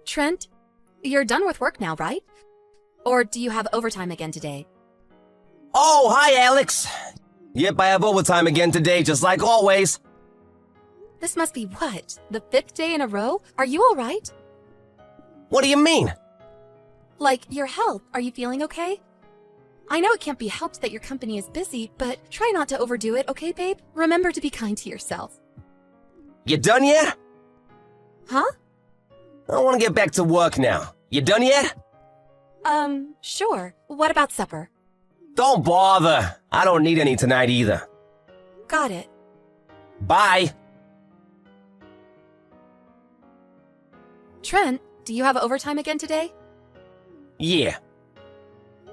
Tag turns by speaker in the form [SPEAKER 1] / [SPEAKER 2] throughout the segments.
[SPEAKER 1] Trent, you're done with work now, right? Or do you have overtime again today?
[SPEAKER 2] Oh, hi, Alex. Yep, I have overtime again today, just like always.
[SPEAKER 1] This must be what? The 5th day in a row? Are you alright?
[SPEAKER 2] What do you mean?
[SPEAKER 1] Like, your health, are you feeling okay? I know it can't be helped that your company is busy, but try not to overdo it, okay, babe? Remember to be kind to yourself.
[SPEAKER 2] You done yet?
[SPEAKER 1] Huh?
[SPEAKER 2] I want to get back to work now. You done yet?
[SPEAKER 1] Sure. What about supper?
[SPEAKER 2] Don't bother. I don't need any tonight either.
[SPEAKER 1] Got it.
[SPEAKER 2] Bye.
[SPEAKER 1] Trent, do you have overtime again today?
[SPEAKER 2] Yeah.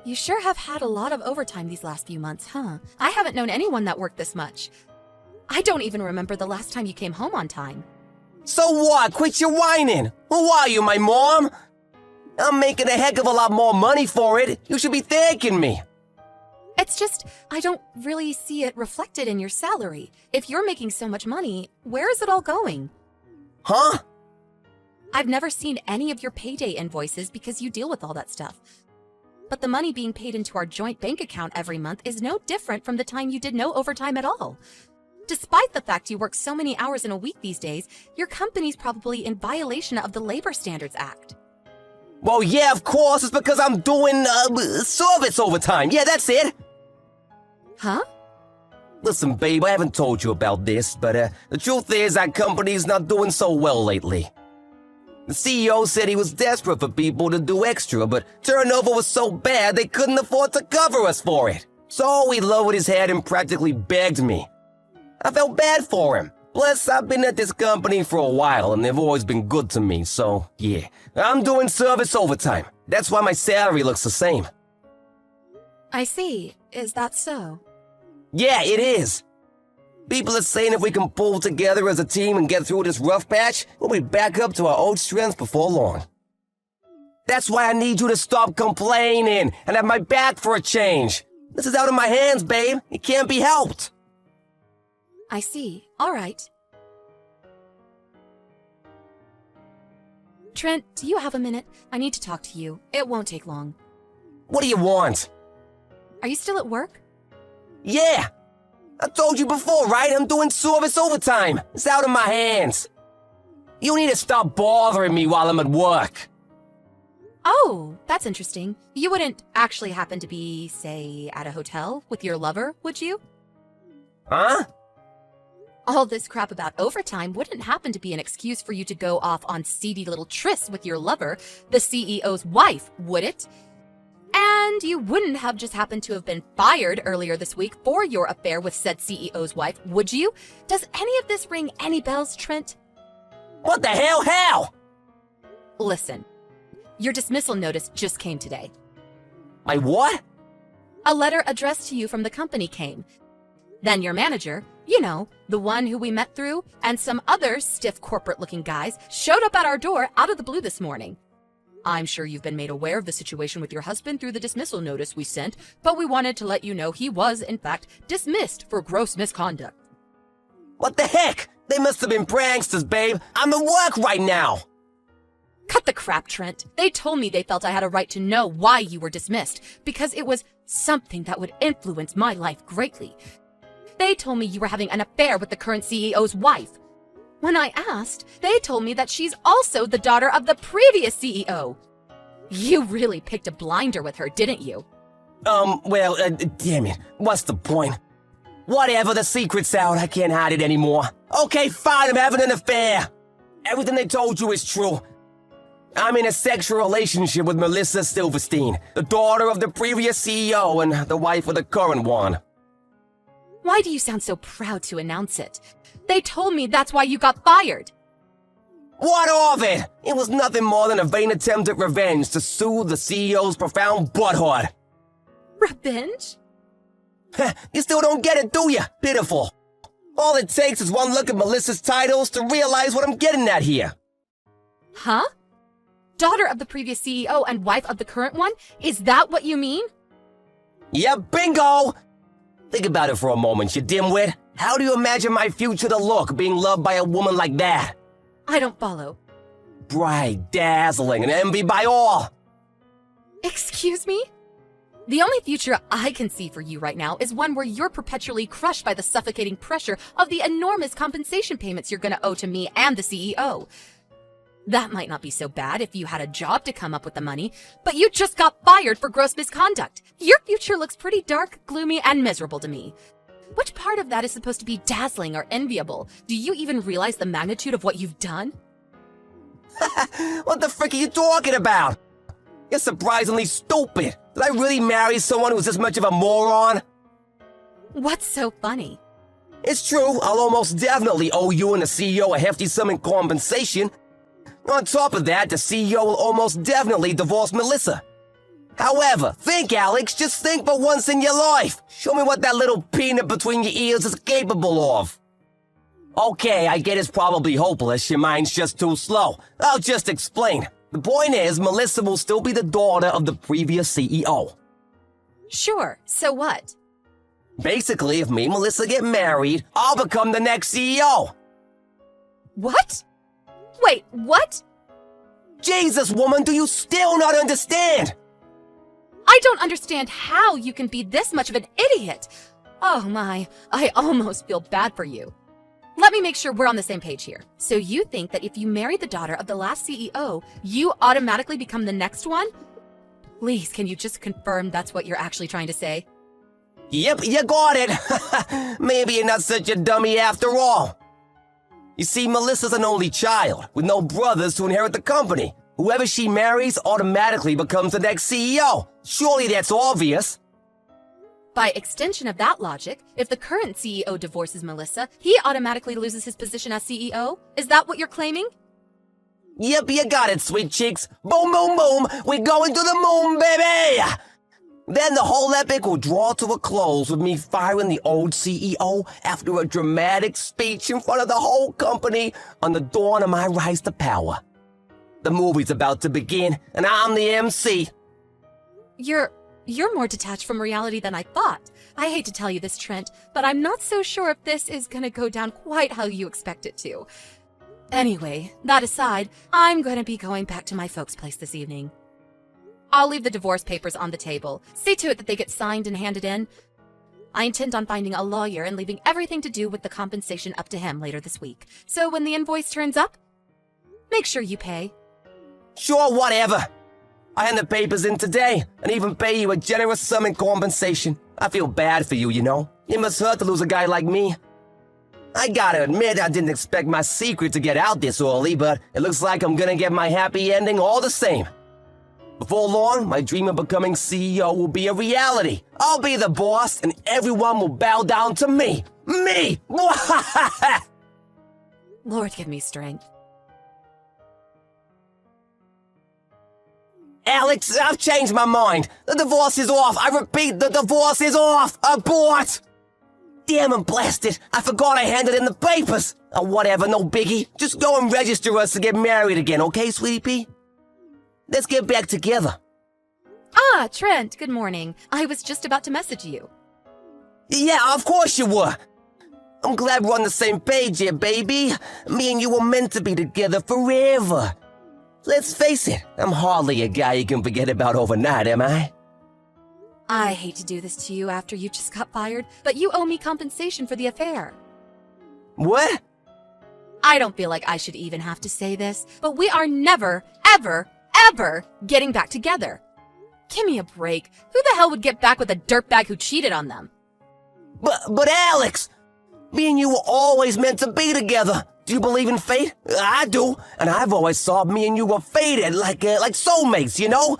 [SPEAKER 1] You sure have had a lot of overtime these last few months, huh? I haven't known anyone that worked this much. I don't even remember the last time you came home on time.
[SPEAKER 2] So what? Quit your whining. Who are you, my mom? I'm making a heck of a lot more money for it. You should be thanking me.
[SPEAKER 1] It's just, I don't really see it reflected in your salary. If you're making so much money, where is it all going?
[SPEAKER 2] Huh?
[SPEAKER 1] I've never seen any of your payday invoices because you deal with all that stuff. But the money being paid into our joint bank account every month is no different from the time you did no overtime at all. Despite the fact you work so many hours in a week these days, your company's probably in violation of the Labor Standards Act.
[SPEAKER 2] Well, yeah, of course. It's because I'm doing, service overtime. Yeah, that's it.
[SPEAKER 1] Huh?
[SPEAKER 2] Listen, babe, I haven't told you about this, but the truth is our company's not doing so well lately. The CEO said he was desperate for people to do extra, but turnover was so bad they couldn't afford to cover us for it. So he lowered his head and practically begged me. I felt bad for him. Plus, I've been at this company for a while and they've always been good to me, so yeah. I'm doing service overtime. That's why my salary looks the same.
[SPEAKER 1] I see. Is that so?
[SPEAKER 2] Yeah, it is. People are saying if we can pull together as a team and get through this rough patch, we'll be back up to our old strength before long. That's why I need you to stop complaining and have my back for a change. This is out of my hands, babe. It can't be helped.
[SPEAKER 1] I see. All right. Trent, do you have a minute? I need to talk to you. It won't take long.
[SPEAKER 2] What do you want?
[SPEAKER 1] Are you still at work?
[SPEAKER 2] Yeah. I told you before, right? I'm doing service overtime. It's out of my hands. You need to stop bothering me while I'm at work.
[SPEAKER 1] Oh, that's interesting. You wouldn't actually happen to be, say, at a hotel with your lover, would you?
[SPEAKER 2] Huh?
[SPEAKER 1] All this crap about overtime wouldn't happen to be an excuse for you to go off on seedy little trysts with your lover, the CEO's wife, would it? And you wouldn't have just happened to have been fired earlier this week for your affair with said CEO's wife, would you? Does any of this ring any bells, Trent?
[SPEAKER 2] What the hell? How?
[SPEAKER 1] Listen, your dismissal notice just came today.
[SPEAKER 2] My what?
[SPEAKER 1] A letter addressed to you from the company came. Then your manager, you know, the one who we met through, and some other stiff corporate-looking guys showed up at our door out of the blue this morning. I'm sure you've been made aware of the situation with your husband through the dismissal notice we sent, but we wanted to let you know he was, in fact, dismissed for gross misconduct.
[SPEAKER 2] What the heck? They must have been pranksters, babe. I'm at work right now.
[SPEAKER 1] Cut the crap, Trent. They told me they felt I had a right to know why you were dismissed, because it was something that would influence my life greatly. They told me you were having an affair with the current CEO's wife. When I asked, they told me that she's also the daughter of the previous CEO. You really picked a blinder with her, didn't you?
[SPEAKER 2] Damn it. What's the point? Whatever, the secret's out. I can't hide it anymore. Okay, fine, I'm having an affair. Everything they told you is true. I'm in a sexual relationship with Melissa Silverstein, the daughter of the previous CEO and the wife of the current one.
[SPEAKER 1] Why do you sound so proud to announce it? They told me that's why you got fired.
[SPEAKER 2] What of it? It was nothing more than a vain attempt at revenge to soothe the CEO's profound butthurt.
[SPEAKER 1] Revenge?
[SPEAKER 2] You still don't get it, do you? Pitiful. All it takes is one look at Melissa's titles to realize what I'm getting at here.
[SPEAKER 1] Huh? Daughter of the previous CEO and wife of the current one? Is that what you mean?
[SPEAKER 2] Yep, bingo! Think about it for a moment, you dimwit. How do you imagine my future to look being loved by a woman like that?
[SPEAKER 1] I don't follow.
[SPEAKER 2] bright, dazzling, and envied by all.
[SPEAKER 1] Excuse me? The only future I can see for you right now is one where you're perpetually crushed by the suffocating pressure of the enormous compensation payments you're gonna owe to me and the CEO. That might not be so bad if you had a job to come up with the money, but you just got fired for gross misconduct. Your future looks pretty dark, gloomy, and miserable to me. Which part of that is supposed to be dazzling or enviable? Do you even realize the magnitude of what you've done?
[SPEAKER 2] What the frick are you talking about? You're surprisingly stupid. Did I really marry someone who's this much of a moron?
[SPEAKER 1] What's so funny?
[SPEAKER 2] It's true, I'll almost definitely owe you and the CEO a hefty sum in compensation. On top of that, the CEO will almost definitely divorce Melissa. However, think, Alex, just think for once in your life. Show me what that little peanut between your ears is capable of. Okay, I get it's probably hopeless, your mind's just too slow. I'll just explain. The point is, Melissa will still be the daughter of the previous CEO.
[SPEAKER 1] Sure, so what?
[SPEAKER 2] Basically, if me and Melissa get married, I'll become the next CEO.
[SPEAKER 1] What? Wait, what?
[SPEAKER 2] Jesus, woman, do you still not understand?
[SPEAKER 1] I don't understand how you can be this much of an idiot. Oh my, I almost feel bad for you. Let me make sure we're on the same page here. So you think that if you marry the daughter of the last CEO, you automatically become the next one? Please, can you just confirm that's what you're actually trying to say?
[SPEAKER 2] Yep, you got it. Maybe you're not such a dummy after all. You see, Melissa's an only child, with no brothers to inherit the company. Whoever she marries automatically becomes the next CEO. Surely that's obvious.
[SPEAKER 1] By extension of that logic, if the current CEO divorces Melissa, he automatically loses his position as CEO? Is that what you're claiming?
[SPEAKER 2] Yep, you got it, sweet cheeks. Boom, boom, boom. We're going to the moon, baby! Then the whole epic will draw to a close with me firing the old CEO after a dramatic speech in front of the whole company on the dawn of my rise to power. The movie's about to begin, and I'm the MC.
[SPEAKER 1] You're more detached from reality than I thought. I hate to tell you this, Trent, but I'm not so sure if this is gonna go down quite how you expect it to. Anyway, that aside, I'm gonna be going back to my folks' place this evening. I'll leave the divorce papers on the table. See to it that they get signed and handed in. I intend on finding a lawyer and leaving everything to do with the compensation up to him later this week. So when the invoice turns up, make sure you pay.
[SPEAKER 2] Sure, whatever. I hand the papers in today, and even pay you a generous sum in compensation. I feel bad for you, you know. It must hurt to lose a guy like me. I gotta admit, I didn't expect my secret to get out this early, but it looks like I'm gonna get my happy ending all the same. Before long, my dream of becoming CEO will be a reality. I'll be the boss, and everyone will bow down to me. Me!
[SPEAKER 1] Lord, give me strength.
[SPEAKER 2] Alex, I've changed my mind. The divorce is off. I repeat, the divorce is off. Abort! Damn and blast it. I forgot I handed in the papers. Oh, whatever, no biggie. Just go and register us to get married again, okay, sweetie pea? Let's get back together.
[SPEAKER 1] Ah, Trent, good morning. I was just about to message you.
[SPEAKER 2] Yeah, of course you were. I'm glad we're on the same page here, baby. Me and you were meant to be together forever. Let's face it, I'm hardly a guy you can forget about overnight, am I?
[SPEAKER 1] I hate to do this to you after you just got fired, but you owe me compensation for the affair.
[SPEAKER 2] What?
[SPEAKER 1] I don't feel like I should even have to say this, but we are never, ever, ever getting back together. Give me a break. Who the hell would get back with a dirtbag who cheated on them?
[SPEAKER 2] But Alex, me and you were always meant to be together. Do you believe in fate? I do, and I've always thought me and you were fated, like soulmates, you know?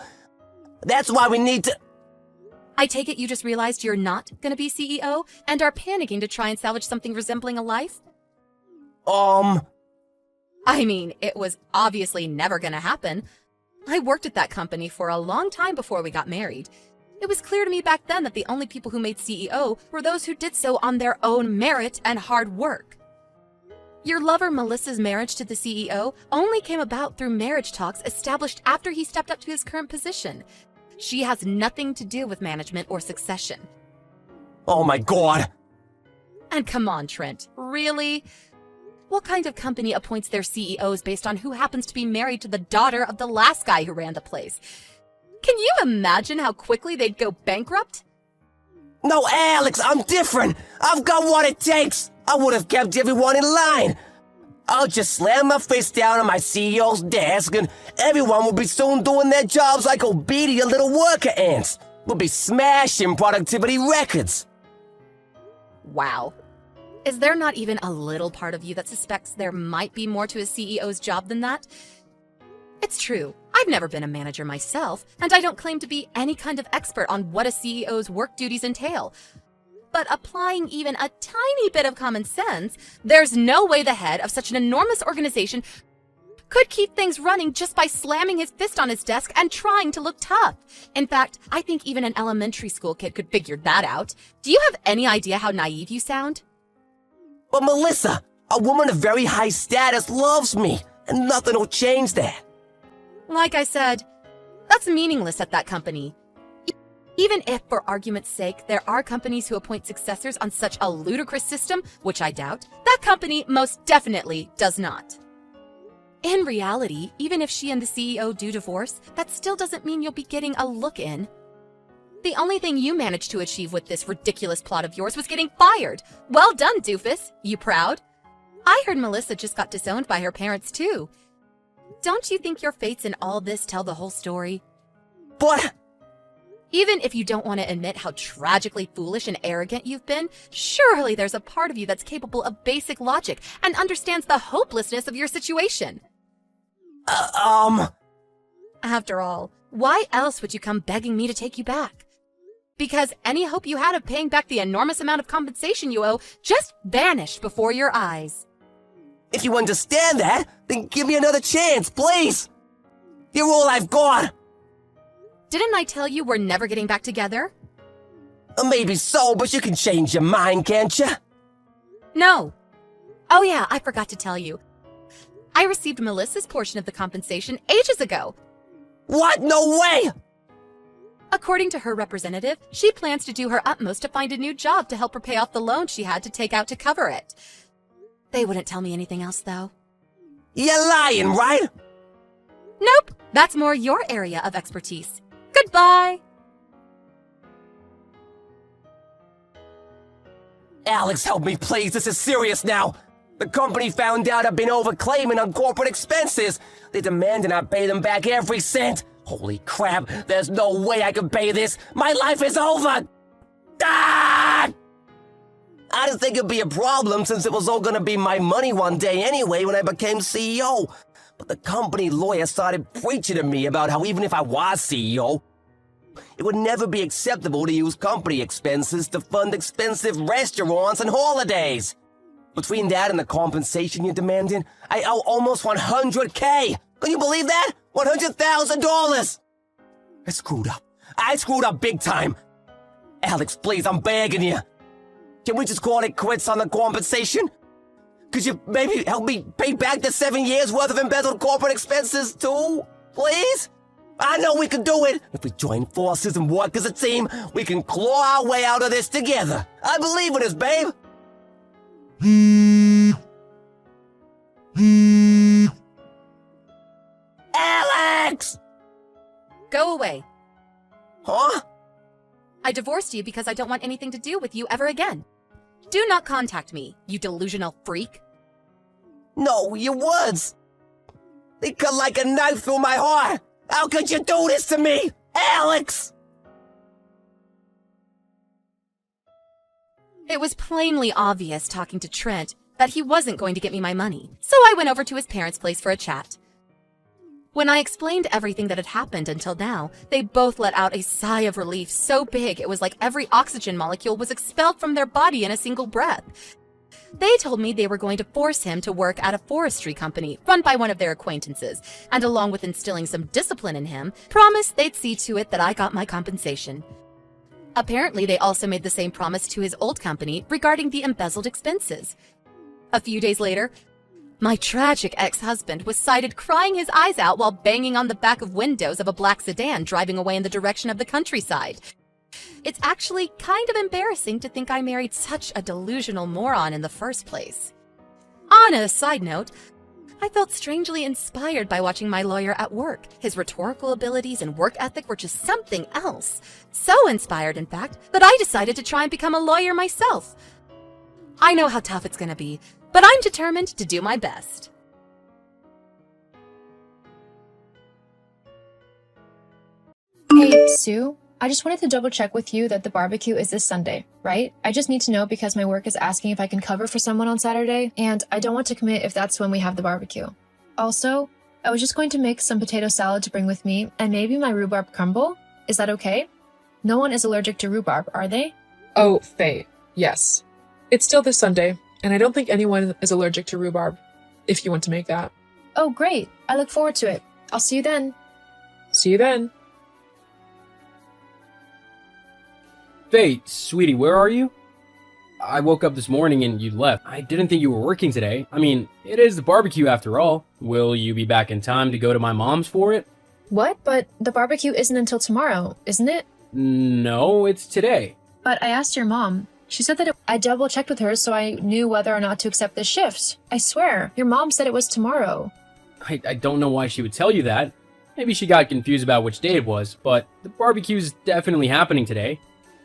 [SPEAKER 2] That's why we need to...
[SPEAKER 1] I take it you just realized you're not gonna be CEO and are panicking to try and salvage something resembling a life? I mean, it was obviously never gonna happen. I worked at that company for a long time before we got married. It was clear to me back then that the only people who made CEO were those who did so on their own merit and hard work. Your lover Melissa's marriage to the CEO only came about through marriage talks established after he stepped up to his current position. She has nothing to do with management or succession.
[SPEAKER 2] Oh my God!
[SPEAKER 1] And come on, Trent, really? What kind of company appoints their CEOs based on who happens to be married to the daughter of the last guy who ran the place? Can you imagine how quickly they'd go bankrupt?
[SPEAKER 2] No, Alex, I'm different. I've got what it takes. I would have kept everyone in line. I'll just slam my fist down on my CEO's desk and everyone will be soon doing their jobs like obedient little worker ants. We'll be smashing productivity records.
[SPEAKER 1] Wow. Is there not even a little part of you that suspects there might be more to a CEO's job than that? It's true, I've never been a manager myself, and I don't claim to be any kind of expert on what a CEO's work duties entail. But applying even a tiny bit of common sense, there's no way the head of such an enormous organization could keep things running just by slamming his fist on his desk and trying to look tough. In fact, I think even an elementary school kid could figure that out. Do you have any idea how naive you sound?
[SPEAKER 2] But Melissa, a woman of very high status loves me, and nothing will change that.
[SPEAKER 1] Like I said, that's meaningless at that company. Even if, for argument's sake, there are companies who appoint successors on such a ludicrous system, which I doubt, that company most definitely does not. In reality, even if she and the CEO do divorce, that still doesn't mean you'll be getting a look in. The only thing you managed to achieve with this ridiculous plot of yours was getting fired. Well done, doofus. You proud? I heard Melissa just got disowned by her parents, too. Don't you think your fates in all this tell the whole story?
[SPEAKER 2] But
[SPEAKER 1] Even if you don't want to admit how tragically foolish and arrogant you've been, surely there's a part of you that's capable of basic logic and understands the hopelessness of your situation. After all, why else would you come begging me to take you back? Because any hope you had of paying back the enormous amount of compensation you owe just vanished before your eyes.
[SPEAKER 2] if you understand that, then give me another chance, please. You're all I've got.
[SPEAKER 1] Didn't I tell you we're never getting back together?
[SPEAKER 2] Maybe so, but you can change your mind, can't you?
[SPEAKER 1] No. Oh yeah, I forgot to tell you. I received Melissa's portion of the compensation ages ago.
[SPEAKER 2] What? No way!
[SPEAKER 1] According to her representative, she plans to do her utmost to find a new job to help her pay off the loan she had to take out to cover it. They wouldn't tell me anything else, though.
[SPEAKER 2] You're lying, right?
[SPEAKER 1] Nope, that's more your area of expertise. Goodbye!
[SPEAKER 2] Alex, help me, please. This is serious now. The company found out I've been overclaiming on corporate expenses. They demanded I pay them back every cent. Holy crap, there's no way I can pay this. My life is over. Ah! I didn't think it'd be a problem since it was all gonna be my money one day anyway when I became CEO. But the company lawyer started preaching to me about how even if I was CEO, it would never be acceptable to use company expenses to fund expensive restaurants and holidays. Between that and the compensation you're demanding, I owe almost $100K. Can you believe that? $100,000. I screwed up. I screwed up big time. Alex, please, I'm begging you. Can we just call it quits on the compensation? Could you maybe help me pay back the 7 years worth of embezzled corporate expenses too? Please? I know we can do it. If we join forces and work as a team, we can claw our way out of this together. I believe in us, babe. Alex!
[SPEAKER 1] Go away.
[SPEAKER 2] Huh?
[SPEAKER 1] I divorced you because I don't want anything to do with you ever again. Do not contact me, you delusional freak.
[SPEAKER 2] No, your words. They cut like a knife through my heart. How could you do this to me, Alex?
[SPEAKER 1] It was plainly obvious talking to Trent that he wasn't going to get me my money, so I went over to his parents' place for a chat. When I explained everything that had happened until now, they both let out a sigh of relief so big it was like every oxygen molecule was expelled from their body in a single breath. They told me they were going to force him to work at a forestry company run by one of their acquaintances, and along with instilling some discipline in him, promised they'd see to it that I got my compensation. Apparently, they also made the same promise to his old company regarding the embezzled expenses. A few days later, my tragic ex-husband was sighted crying his eyes out while banging on the back of windows of a black sedan driving away in the direction of the countryside. It's actually kind of embarrassing to think I married such a delusional moron in the first place. On a side note, I felt strangely inspired by watching my lawyer at work. His rhetorical abilities and work ethic were just something else. So inspired, in fact, that I decided to try and become a lawyer myself. I know how tough it's gonna be, but I'm determined to do my best.
[SPEAKER 3] Hey, Sue, I just wanted to double check with you that the barbecue is this Sunday, right? I just need to know because my work is asking if I can cover for someone on Saturday, and I don't want to commit if that's when we have the barbecue. Also, I was just going to make some potato salad to bring with me, and maybe my rhubarb crumble. Is that okay? No one is allergic to rhubarb, are they?
[SPEAKER 4] Oh, Faye, yes. It's still this Sunday, and I don't think anyone is allergic to rhubarb, if you want to make that.
[SPEAKER 3] Oh, great. I look forward to it. I'll see you then.
[SPEAKER 4] See you then.
[SPEAKER 5] Faye, sweetie, where are you? I woke up this morning and you left. I didn't think you were working today. I mean, it is the barbecue after all. Will you be back in time to go to my mom's for it?
[SPEAKER 3] What? But the barbecue isn't until tomorrow, isn't it?
[SPEAKER 5] No, it's today.
[SPEAKER 3] But I asked your mom. She said that I double-checked with her so I knew whether or not to accept this shift. I swear, your mom said it was tomorrow.
[SPEAKER 5] I don't know why she would tell you that. Maybe she got confused about which day it was, but the barbecue's definitely happening today.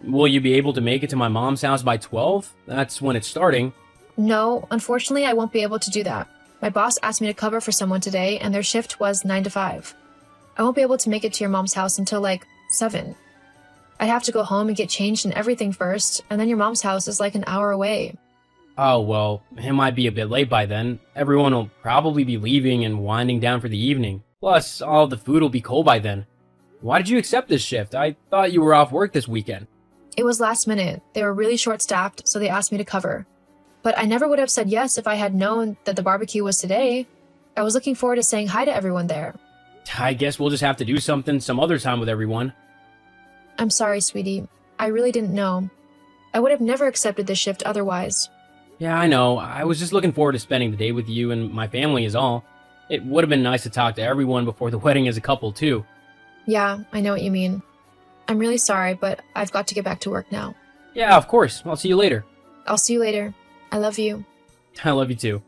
[SPEAKER 5] Will you be able to make it to my mom's house by 12? That's when it's starting.
[SPEAKER 3] No, unfortunately, I won't be able to do that. My boss asked me to cover for someone today, and their shift was 9 to 5. I won't be able to make it to your mom's house until, 7. I'd have to go home and get changed and everything first, and then your mom's house is an hour away.
[SPEAKER 5] Oh, well, it might be a bit late by then. Everyone will probably be leaving and winding down for the evening. Plus, all the food will be cold by then. Why did you accept this shift? I thought you were off work this weekend.
[SPEAKER 3] It was last minute. They were really short-staffed, so they asked me to cover. But I never would have said yes if I had known that the barbecue was today. I was looking forward to saying hi to everyone there.
[SPEAKER 5] I guess we'll just have to do something some other time with everyone.
[SPEAKER 3] I'm sorry, sweetie. I really didn't know. I would have never accepted this shift otherwise.
[SPEAKER 5] Yeah, I know. I was just looking forward to spending the day with you and my family is all. It would have been nice to talk to everyone before the wedding as a couple, too.
[SPEAKER 3] Yeah, I know what you mean. I'm really sorry, but I've got to get back to work now.
[SPEAKER 5] Yeah, of course. I'll see you later.
[SPEAKER 3] I'll see you later. I love you.
[SPEAKER 5] I love you too.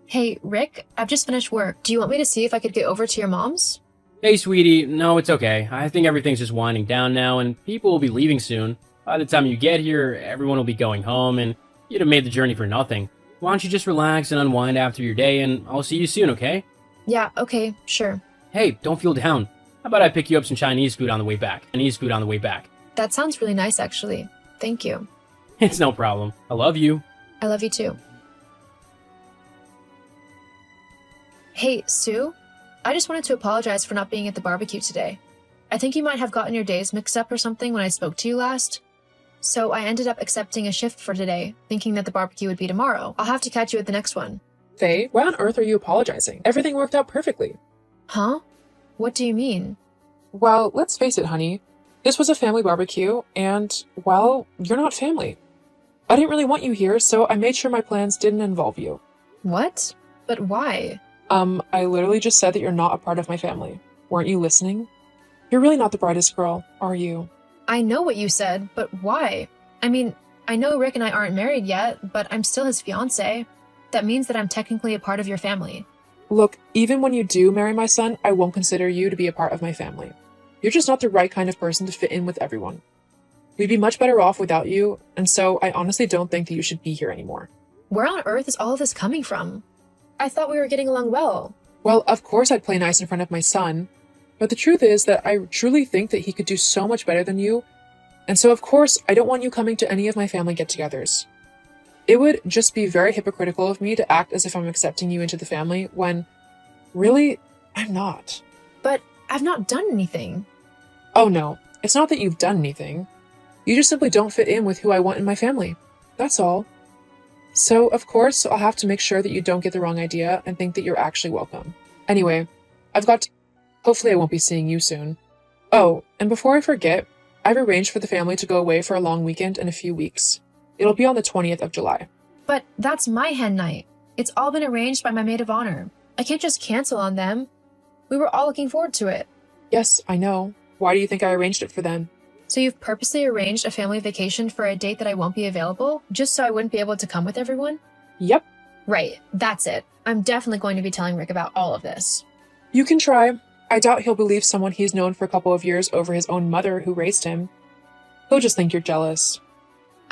[SPEAKER 3] Hey, Rick, I've just finished work. Do you want me to see if I could get over to your mom's?
[SPEAKER 5] Hey, sweetie. No, it's okay. I think everything's just winding down now, and people will be leaving soon. By the time you get here, everyone will be going home, and you'd have made the journey for nothing. Why don't you just relax and unwind after your day, and I'll see you soon, okay?
[SPEAKER 3] Yeah, okay, sure.
[SPEAKER 5] Hey, don't feel down. How about I pick you up some Chinese food on the way back?
[SPEAKER 3] That sounds really nice, actually. Thank you.
[SPEAKER 5] It's no problem. I love you.
[SPEAKER 3] I love you too. Hey, Sue? I just wanted to apologize for not being at the barbecue today. I think you might have gotten your days mixed up or something when I spoke to you last. So I ended up accepting a shift for today, thinking that the barbecue would be tomorrow. I'll have to catch you at the next one.
[SPEAKER 4] Faye, why on earth are you apologizing? Everything worked out perfectly.
[SPEAKER 3] Huh? What do you mean?
[SPEAKER 4] Well, let's face it, honey. This was a family barbecue, and, well, you're not family. I didn't really want you here, so I made sure my plans didn't involve you.
[SPEAKER 3] What? But why?
[SPEAKER 4] I literally just said that you're not a part of my family. Weren't you listening? You're really not the brightest girl, are you?
[SPEAKER 3] I know what you said, but why? I mean, I know Rick and I aren't married yet, but I'm still his fiancé. That means that I'm technically a part of your family.
[SPEAKER 4] Look, even when you do marry my son, I won't consider you to be a part of my family. You're just not the right kind of person to fit in with everyone. We'd be much better off without you, and so I honestly don't think that you should be here anymore.
[SPEAKER 3] Where on earth is all of this coming from? I thought we were getting along well.
[SPEAKER 4] Well, of course I'd play nice in front of my son, but the truth is that I truly think that he could do so much better than you, and so of course I don't want you coming to any of my family get-togethers. It would just be very hypocritical of me to act as if I'm accepting you into the family when, really, I'm not.
[SPEAKER 3] But I've not done anything.
[SPEAKER 4] Oh no, it's not that you've done anything. You just simply don't fit in with who I want in my family. That's all. So, of course, I'll have to make sure that you don't get the wrong idea and think that you're actually welcome. Anyway, hopefully I won't be seeing you soon. Oh, and before I forget, I've arranged for the family to go away for a long weekend in a few weeks. It'll be on the 20th of July.
[SPEAKER 3] But that's my hen night. It's all been arranged by my maid of honor. I can't just cancel on them. We were all looking forward to it.
[SPEAKER 4] Yes, I know. Why do you think I arranged it for them?
[SPEAKER 3] So you've purposely arranged a family vacation for a date that I won't be available, just so I wouldn't be able to come with everyone?
[SPEAKER 4] Yep,
[SPEAKER 3] Right, that's it. I'm definitely going to be telling Rick about all of this.
[SPEAKER 4] you can try. I doubt he'll believe someone he's known for a couple of years over his own mother who raised him. He'll just think you're jealous.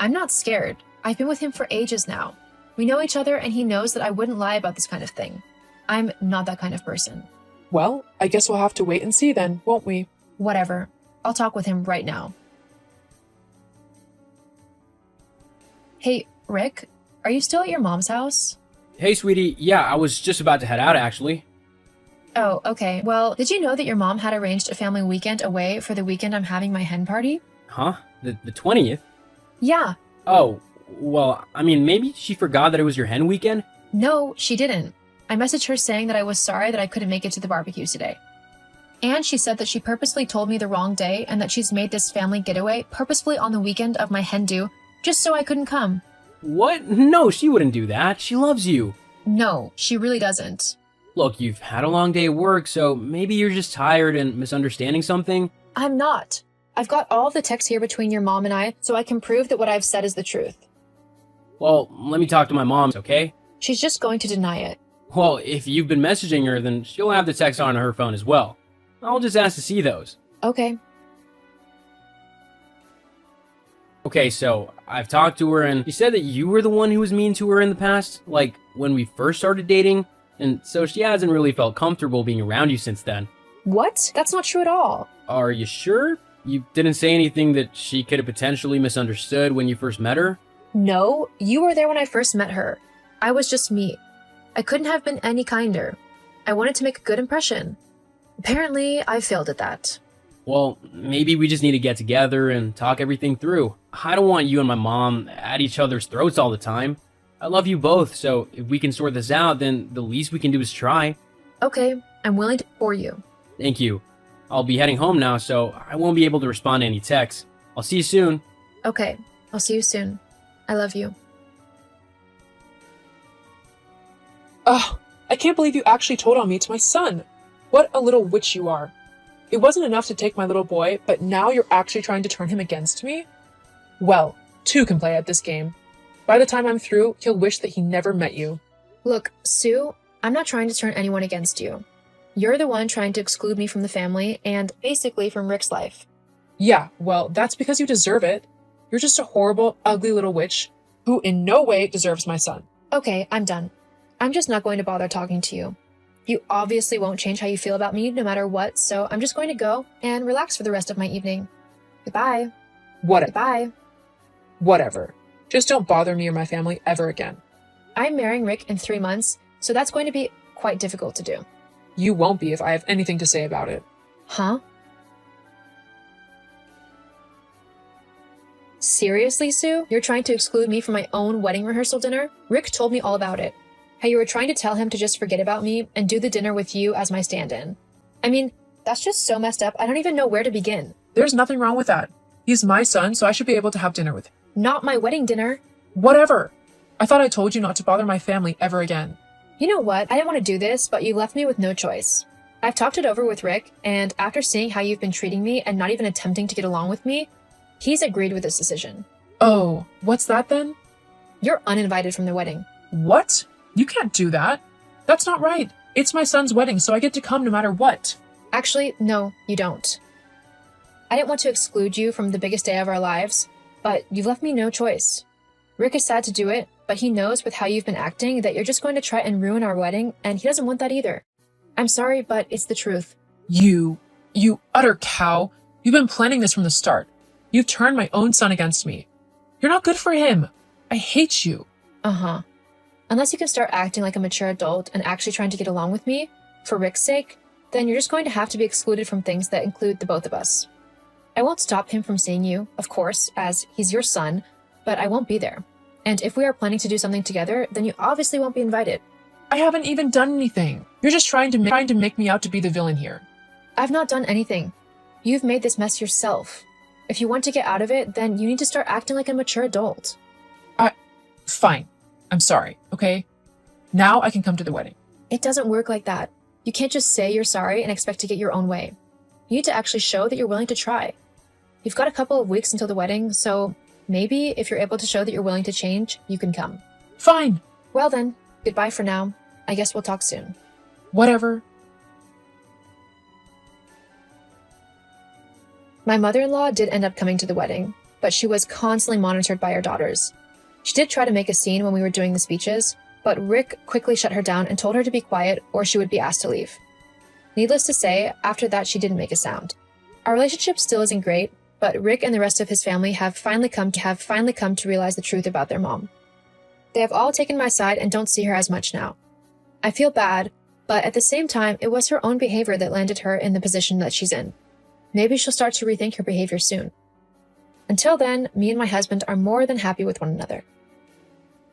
[SPEAKER 3] I'm not scared. I've been with him for ages now. We know each other and he knows that I wouldn't lie about this kind of thing. I'm not that kind of person.
[SPEAKER 4] Well, I guess we'll have to wait and see then, won't we?
[SPEAKER 3] Whatever. I'll talk with him right now. Hey, Rick, are you still at your mom's house?
[SPEAKER 5] Hey, sweetie. Yeah, I was just about to head out, actually.
[SPEAKER 3] Oh, okay. Well, did you know that your mom had arranged a family weekend away for the weekend I'm having my hen party?
[SPEAKER 5] Huh? The 20th?
[SPEAKER 3] Yeah.
[SPEAKER 5] Oh, well, I mean, maybe she forgot that it was your hen weekend?
[SPEAKER 3] No, she didn't. I messaged her saying that I was sorry that I couldn't make it to the barbecue today. And she said that she purposely told me the wrong day and that she's made this family getaway purposefully on the weekend of my hen do, just so I couldn't come.
[SPEAKER 5] What? No, she wouldn't do that. She loves you.
[SPEAKER 3] No, she really doesn't.
[SPEAKER 5] Look, you've had a long day at work, so maybe you're just tired and misunderstanding something.
[SPEAKER 3] I'm not. I've got all of the texts here between your mom and I, so I can prove that what I've said is the truth.
[SPEAKER 5] Well, let me talk to my mom, okay?
[SPEAKER 3] She's just going to deny it.
[SPEAKER 5] Well, if you've been messaging her, then she'll have the text on her phone as well. I'll just ask to see those.
[SPEAKER 3] Okay.
[SPEAKER 5] Okay, so I've talked to her, and she said that you were the one who was mean to her in the past, like when we first started dating, and so she hasn't really felt comfortable being around you since then.
[SPEAKER 3] What? That's not true at all.
[SPEAKER 5] Are you sure? You didn't say anything that she could have potentially misunderstood when you first met her?
[SPEAKER 3] No, you were there when I first met her. I was just me. I couldn't have been any kinder. I wanted to make a good impression. Apparently, I failed at that.
[SPEAKER 5] Well, maybe we just need to get together and talk everything through. I don't want you and my mom at each other's throats all the time. I love you both, so if we can sort this out, then the least we can do is try.
[SPEAKER 3] Okay, I'm willing to for you.
[SPEAKER 5] Thank you. I'll be heading home now, so I won't be able to respond to any texts. I'll see you soon.
[SPEAKER 3] Okay, I'll see you soon. I love you.
[SPEAKER 4] Ugh, I can't believe you actually told on me to my son. What a little witch you are. It wasn't enough to take my little boy, but now you're actually trying to turn him against me? Well, two can play at this game. By the time I'm through, he'll wish that he never met you.
[SPEAKER 3] Look, Sue, I'm not trying to turn anyone against you. You're the one trying to exclude me from the family and basically from Rick's life.
[SPEAKER 4] Yeah, well, that's because you deserve it. You're just a horrible, ugly little witch who in no way deserves my son.
[SPEAKER 3] Okay, I'm done. I'm just not going to bother talking to you. You obviously won't change how you feel about me no matter what, so I'm just going to go and relax for the rest of my evening. Goodbye. Goodbye.
[SPEAKER 4] Whatever. Just don't bother me or my family ever again.
[SPEAKER 3] I'm marrying Rick in 3 months, so that's going to be quite difficult to do.
[SPEAKER 4] You won't be if I have anything to say about it.
[SPEAKER 3] Huh? Seriously, Sue? You're trying to exclude me from my own wedding rehearsal dinner? Rick told me all about it. How you were trying to tell him to just forget about me and do the dinner with you as my stand-in. I mean, that's just so messed up, I don't even know where to begin.
[SPEAKER 4] There's nothing wrong with that. He's my son, so I should be able to have dinner with him.
[SPEAKER 3] Not my wedding dinner.
[SPEAKER 4] Whatever. I thought I told you not to bother my family ever again.
[SPEAKER 3] You know what? I didn't want to do this, but you left me with no choice. I've talked it over with Rick, and after seeing how you've been treating me and not even attempting to get along with me, he's agreed with this decision.
[SPEAKER 4] Oh, what's that then?
[SPEAKER 3] You're uninvited from the wedding.
[SPEAKER 4] What? You can't do that. That's not right. It's my son's wedding, so I get to come no matter what.
[SPEAKER 3] Actually, no, you don't. I didn't want to exclude you from the biggest day of our lives, but you've left me no choice. Rick is sad to do it, but he knows with how you've been acting that you're just going to try and ruin our wedding, and he doesn't want that either. I'm sorry, but it's the truth.
[SPEAKER 4] You utter cow. You've been planning this from the start. You've turned my own son against me. You're not good for him. I hate you.
[SPEAKER 3] Uh-huh. Unless you can start acting like a mature adult and actually trying to get along with me, for Rick's sake, then you're just going to have to be excluded from things that include the both of us. I won't stop him from seeing you, of course, as he's your son, but I won't be there. And if we are planning to do something together, then you obviously won't be invited.
[SPEAKER 4] I haven't even done anything. You're just trying to make me out to be the villain here.
[SPEAKER 3] I've not done anything. You've made this mess yourself. If you want to get out of it, then you need to start acting like a mature adult.
[SPEAKER 4] Fine. I'm sorry, okay? Now I can come to the wedding.
[SPEAKER 3] It doesn't work like that. You can't just say you're sorry and expect to get your own way. You need to actually show that you're willing to try. You've got a couple of weeks until the wedding, so maybe if you're able to show that you're willing to change, you can come.
[SPEAKER 4] Fine.
[SPEAKER 3] Well then, goodbye for now. I guess we'll talk soon.
[SPEAKER 4] Whatever.
[SPEAKER 3] My mother-in-law did end up coming to the wedding, but she was constantly monitored by her daughters. She did try to make a scene when we were doing the speeches, but Rick quickly shut her down and told her to be quiet or she would be asked to leave. Needless to say, after that she didn't make a sound. Our relationship still isn't great, but Rick and the rest of his family have finally come to realize the truth about their mom. They have all taken my side and don't see her as much now. I feel bad, but at the same time, it was her own behavior that landed her in the position that she's in. Maybe she'll start to rethink her behavior soon. Until then, me and my husband are more than happy with one another.